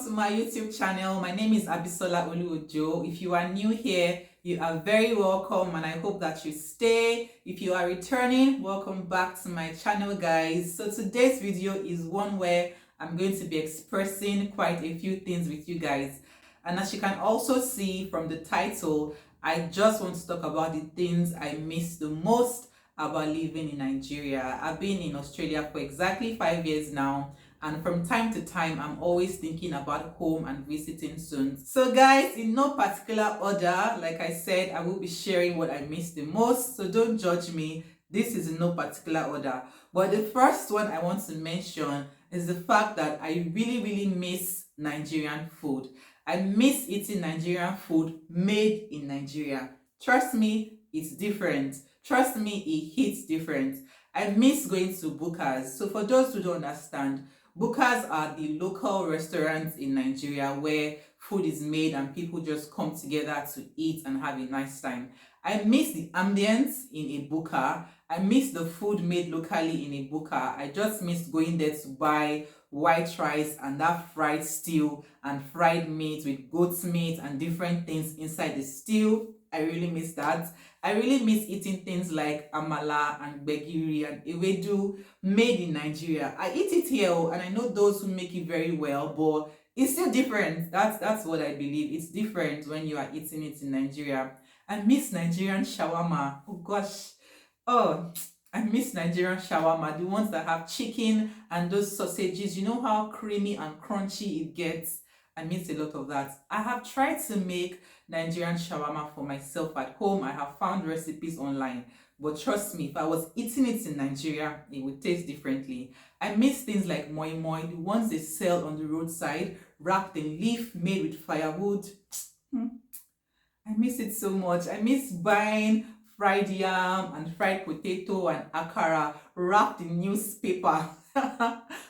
to my YouTube channel. My name is Abisola Olu-Ojo. If you are new here, you are very welcome and I hope that you stay. If you are returning, welcome back to my channel, guys. So today's video is one where I'm going to be expressing quite a few things with you guys. And as you can also see from the title, I just want to talk about the things I miss the most about living in Nigeria. I've been in Australia for exactly 5 years now, and from time to time I'm always thinking about home and visiting soon. So guys, in no particular order, like I said, I will be sharing what I miss the most, so don't judge me. This is in no particular order, but the first one I want to mention is the fact that I really miss Nigerian food. I miss eating Nigerian food made in Nigeria. Trust me, it's different. Trust me, it hits different. I miss going to bukas. So for those who don't understand, bukas are the local restaurants in Nigeria where food is made and people just come together to eat and have a nice time. I miss the ambience in a buka. I miss the food made locally in a buka. I just miss going there to buy white rice and that fried stew and fried meat with goat's meat and different things inside the stew. I really miss that. I really miss eating things like amala and gbegiri and ewedu made in Nigeria. I eat it here and I know those who make it very well, but it's still different. That's what I believe. It's different when you are eating it in Nigeria. I miss Nigerian shawarma. Oh gosh. Oh, I miss Nigerian shawarma, the ones that have chicken and those sausages. You know how creamy and crunchy it gets? I miss a lot of that. I have tried to make Nigerian shawarma for myself at home. I have found recipes online. But trust me, if I was eating it in Nigeria, it would taste differently. I miss things like moi moi, the ones they sell on the roadside, wrapped in leaf, made with firewood. I miss it so much. I miss buying fried yam and fried potato and akara wrapped in newspaper.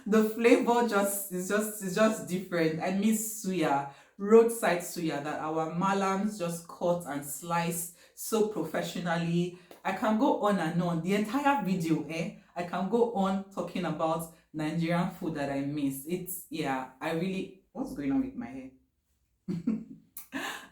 The flavor is just different. I miss suya, roadside suya that our malams just cut and slice so professionally. I can go on and on. The entire video, I can go on talking about Nigerian food that I miss. What's going on with my hair?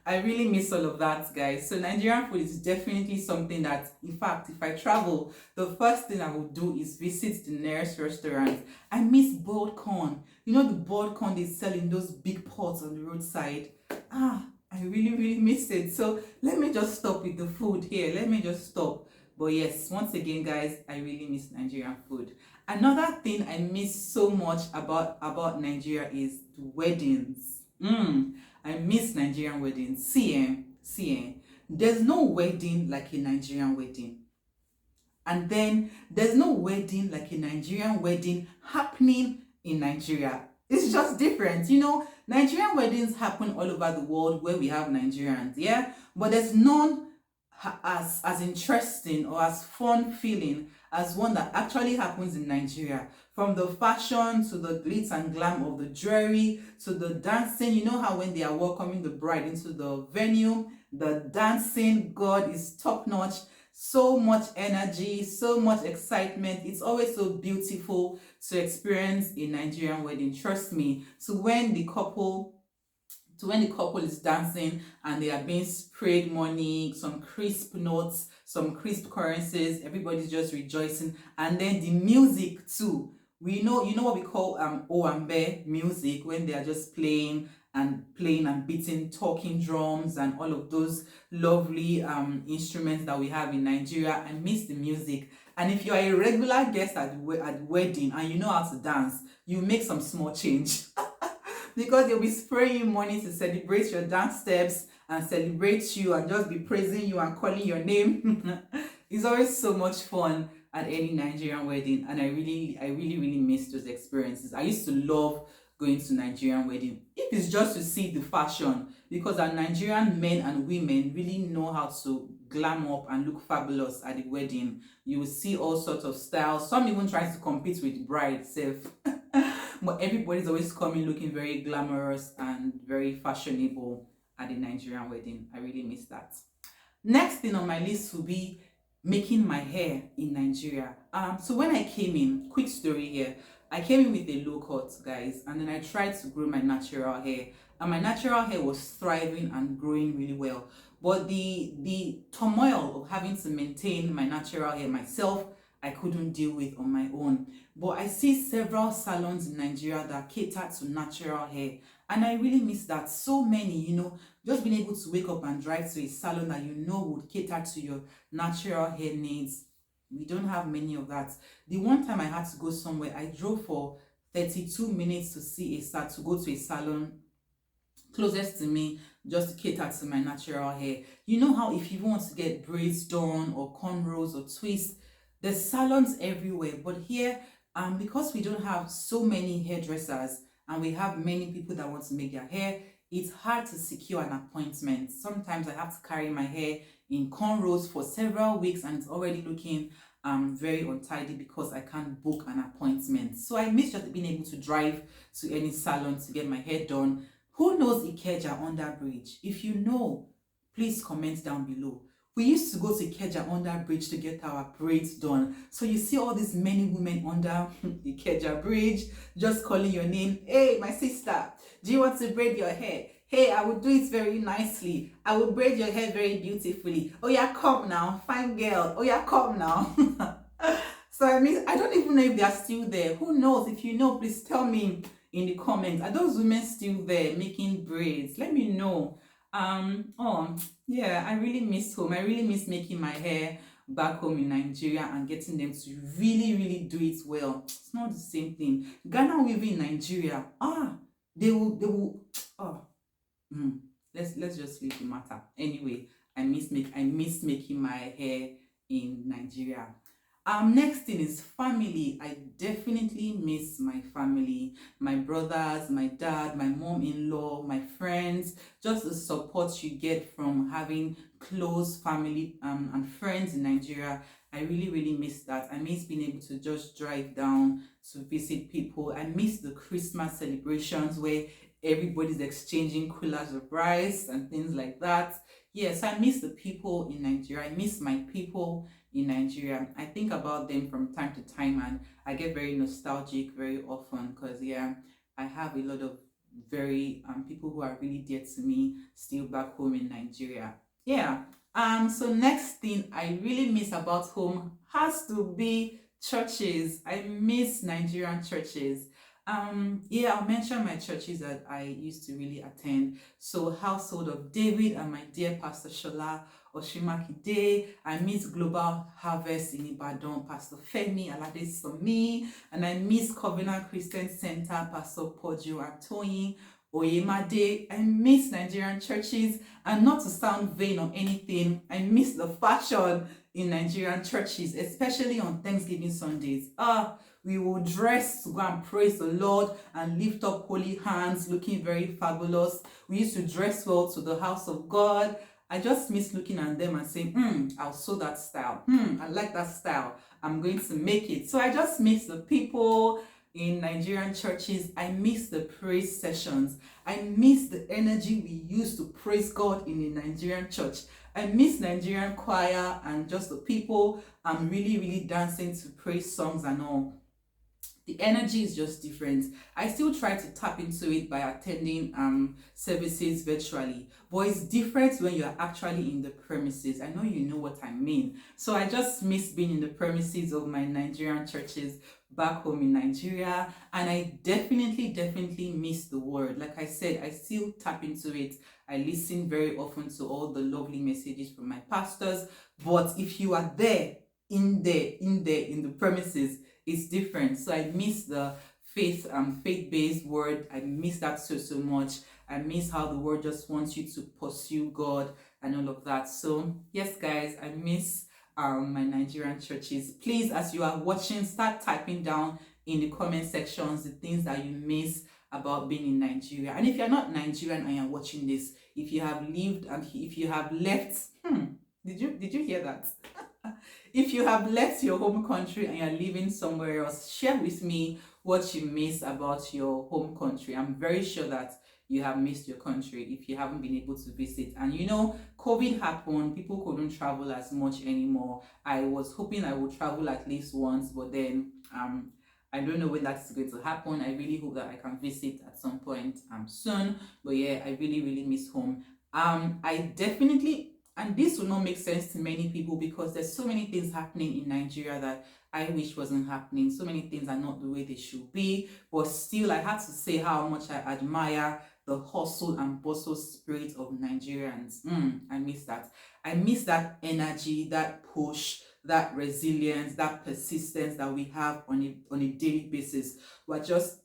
I really miss all of that, guys. So Nigerian food is definitely something that, in fact, if I travel, the first thing I will do is visit the nearest restaurant. I miss boiled corn. You know the boiled corn they sell in those big pots on the roadside? I really miss it. So let me just stop with the food here. Let me just stop. But yes, once again, guys, I really miss Nigerian food. Another thing I miss so much about Nigeria is the weddings. I miss Nigerian weddings. See, there's no wedding like a Nigerian wedding. And then there's no wedding like a Nigerian wedding happening in Nigeria. It's just different. You know, Nigerian weddings happen all over the world where we have Nigerians, yeah? But there's none as interesting or as fun feeling as one that actually happens in Nigeria. From the fashion to the glitz and glam of the jewelry to the dancing. You know how when they are welcoming the bride into the venue, the dancing, God, is top notch. So much energy, so much excitement. It's always so beautiful to experience a Nigerian wedding, trust me. So when the couple is dancing and they are being sprayed money, some crisp notes, some crisp currencies, everybody's just rejoicing. And then the music too. You know what we call Owambe music, when they are just playing and beating talking drums and all of those lovely instruments that we have in Nigeria. I miss the music. And if you are a regular guest at the wedding and you know how to dance, you make some small change. Because they'll be spraying you money to celebrate your dance steps and celebrate you and just be praising you and calling your name. It's always so much fun at any Nigerian wedding, and I really miss those experiences. I used to love going to Nigerian wedding, if it's just to see the fashion, because our Nigerian men and women really know how to glam up and look fabulous at the wedding. You will see all sorts of styles, some even trying to compete with the bride self. But everybody's always coming looking very glamorous and very fashionable at the Nigerian wedding. I really miss that. Next thing on my list will be making my hair in Nigeria. So when I came in, quick story here, I came in with a low cut, guys, and then I tried to grow my natural hair, and my natural hair was thriving and growing really well. But the turmoil of having to maintain my natural hair myself, I couldn't deal with on my own. But I see several salons in Nigeria that cater to natural hair, and I really miss that. So many, just being able to wake up and drive to a salon that would cater to your natural hair needs. We don't have many of that. The one time I had to go somewhere, I drove for 32 minutes to to go to a salon closest to me, just to cater to my natural hair. You know how if you want to get braids done or cornrows or twists, there's salons everywhere. But here, because we don't have so many hairdressers and we have many people that want to make their hair, it's hard to secure an appointment. Sometimes I have to carry my hair in cornrows for several weeks and it's already looking very untidy because I can't book an appointment. So I miss just being able to drive to any salon to get my hair done. Who knows Ikeja under bridge? If you know, please comment down below. We used to go to Ikeja under bridge to get our braids done. So you see all these many women under Ikeja bridge just calling your name. Hey, my sister, do you want to braid your hair? Hey, I will do it very nicely. I will braid your hair very beautifully. Oh yeah, come now, fine girl. Oh yeah, come now. So I mean, I don't even know if they are still there. Who knows? If you know, please tell me in the comments. Are those women still there making braids? Let me know. Oh yeah, I really miss home. I really miss making my hair back home in Nigeria and getting them to really do it well. It's not the same thing. Ghana weaving in Nigeria, they will let's just leave the matter. Anyway, I miss making my hair in Nigeria. Next thing is family. I definitely miss my family, my brothers, my dad, my mom-in-law, my friends, just the support you get from having close family and friends in Nigeria. I really miss that. I miss being able to just drive down to visit people. I miss the Christmas celebrations where everybody's exchanging coolers of rice and things like that. Yes, I miss the people in Nigeria. I miss my people in Nigeria. I think about them from time to time and I get very nostalgic very often because I have a lot of very people who are really dear to me still back home in Nigeria. So next thing I really miss about home has to be churches. I miss Nigerian churches. I'll mention my churches that I used to really attend. So Household of David and my dear Pastor Shola Oshimakide. I miss Global Harvest in Ibadan, Pastor Femi Aladesomi, and I miss Covenant Christian Center, Pastor Pojo Antoyin Oyemade. I miss Nigerian churches, and not to sound vain or anything, I miss the fashion in Nigerian churches, especially on Thanksgiving Sundays. We will dress to go and praise the Lord and lift up holy hands, looking very fabulous. We used to dress well to the house of God. I just miss looking at them and saying, I'll sew that style. I like that style. I'm going to make it. So I just miss the people in Nigerian churches. I miss the praise sessions. I miss the energy we used to praise God in the Nigerian church. I miss Nigerian choir and just the people really dancing to praise songs and all. The energy is just different. I still try to tap into it by attending services virtually, but it's different when you're actually in the premises. I know you know what I mean. So I just miss being in the premises of my Nigerian churches back home in Nigeria, and I definitely miss the word. Like I said, I still tap into it. I listen very often to all the lovely messages from my pastors, but if you are there in the premises, it's different. So I miss the faith-based word. I miss that so much. I miss how the word just wants you to pursue God and all of that. So yes, guys, I miss my Nigerian churches. Please, as you are watching, start typing down in the comment sections the things that you miss about being in Nigeria. And if you're not Nigerian and you're watching this, if you have lived and if you have left, did you hear that? If you have left your home country and you're living somewhere else, share with me what you miss about your home country. I'm very sure that you have missed your country if you haven't been able to visit. And COVID happened, people couldn't travel as much anymore. I was hoping I would travel at least once, but then I don't know when that's going to happen. I really hope that I can visit at some point soon. But yeah, I really, really miss home. I definitely, and this will not make sense to many people because there's so many things happening in Nigeria that I wish wasn't happening. So many things are not the way they should be. But still, I had to say how much I admire the hustle and bustle spirit of Nigerians. I miss that. I miss that energy, that push, that resilience, that persistence that we have on a daily basis. We're just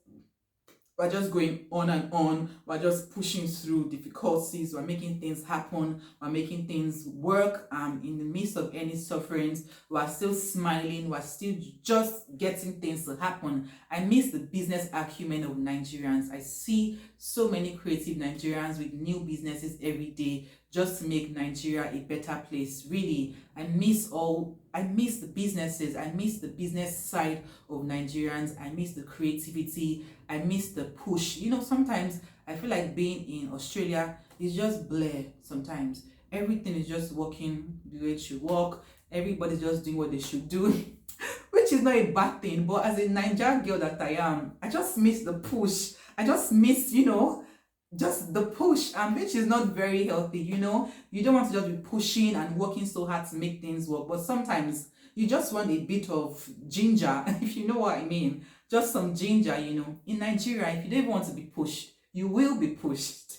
we're just going on and on. We're just pushing through difficulties. We're making things happen. We're making things work. In the midst of any sufferings, we're still smiling. We're still just getting things to happen. I miss the business acumen of Nigerians. I see so many creative Nigerians with new businesses every day just to make Nigeria a better place. Really, I miss the businesses. I miss the business side of Nigerians. I miss the creativity. I miss the push. You know, sometimes I feel like being in Australia is just blur sometimes. Everything is just working the way it should work. Everybody's just doing what they should do, which is not a bad thing. But as a Nigerian girl that I am, I just miss the push. I just miss, just the push, and which is not very healthy. You don't want to just be pushing and working so hard to make things work, but sometimes you just want a bit of ginger, if you know what I mean. Just some ginger. In Nigeria, if you don't want to be pushed, you will be pushed.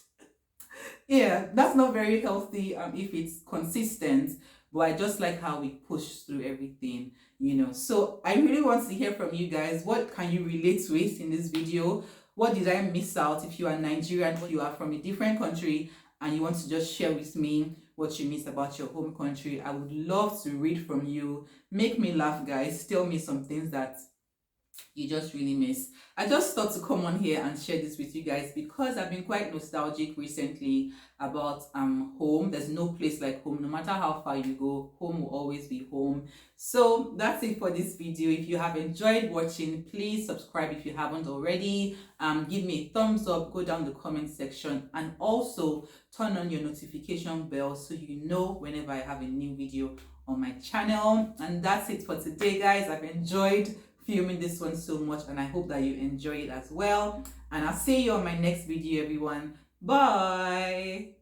Yeah, that's not very healthy if it's consistent, but I just like how we push through everything. So I really want to hear from you guys. What can you relate with in this video? What did I miss out? If you are Nigerian, if you are from a different country and you want to just share with me what you miss about your home country, I would love to read from you. Make me laugh, guys. Tell me some things that you just really miss. I just thought to come on here and share this with you guys because I've been quite nostalgic recently about home. There's no place like home. No matter how far you go, home will always be home. So that's it for this video. If you have enjoyed watching, please subscribe if you haven't already. Give me a thumbs up, go down the comment section, and also turn on your notification bell so you know whenever I have a new video on my channel. And that's it for today, guys. I've enjoyed filming this one so much, and I hope that you enjoy it as well. And I'll see you on my next video, everyone. Bye.